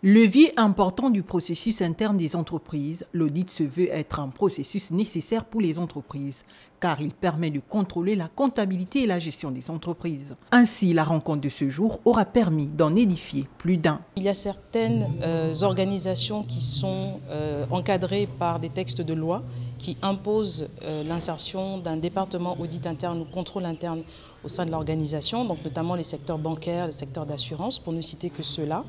Levier important du processus interne des entreprises, l'audit se veut être un processus nécessaire pour les entreprises, car il permet de contrôler la comptabilité et la gestion des entreprises. Ainsi, la rencontre de ce jour aura permis d'en édifier plus d'un. Il y a certaines organisations qui sont encadrées par des textes de loi qui imposent l'insertion d'un département audit interne ou contrôle interne au sein de l'organisation, donc notamment les secteurs bancaires, les secteurs d'assurance, pour ne citer que ceux-là.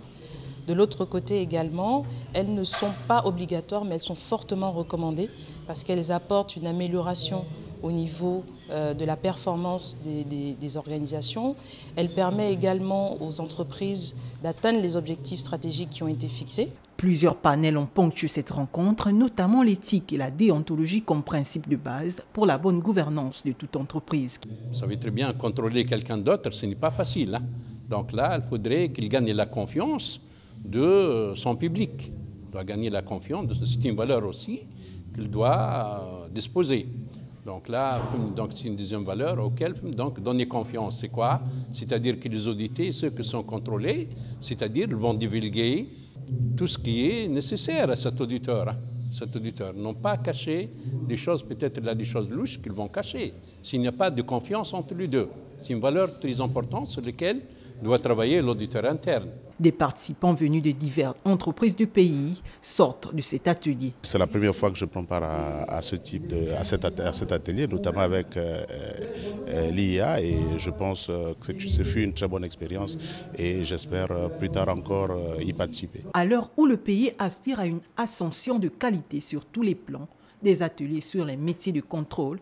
De l'autre côté également, elles ne sont pas obligatoires, mais elles sont fortement recommandées parce qu'elles apportent une amélioration au niveau de la performance des organisations. Elle permet également aux entreprises d'atteindre les objectifs stratégiques qui ont été fixés. Plusieurs panels ont ponctué cette rencontre, notamment l'éthique et la déontologie comme principe de base pour la bonne gouvernance de toute entreprise. Vous savez très bien, contrôler quelqu'un d'autre, ce n'est pas facile. Donc là, il faudrait qu'il gagne la confiance de son public. Il doit gagner la confiance, c'est une valeur aussi qu'il doit disposer. Donc là, c'est une deuxième valeur auquel donner confiance. C'est quoi? C'est-à-dire que les audités, ceux qui sont contrôlés, c'est-à-dire ils vont divulguer tout ce qui est nécessaire à cet auditeur. Non pas cacher des choses, peut-être là des choses louches qu'ils vont cacher. S'il n'y a pas de confiance entre les deux. C'est une valeur très importante sur laquelle doit travailler l'auditeur interne. Des participants venus de diverses entreprises du pays sortent de cet atelier. C'est la première fois que je prends part à cet atelier, notamment avec l'IA, et je pense que ce fut une très bonne expérience et j'espère plus tard encore y participer. À l'heure où le pays aspire à une ascension de qualité sur tous les plans, des ateliers sur les métiers de contrôle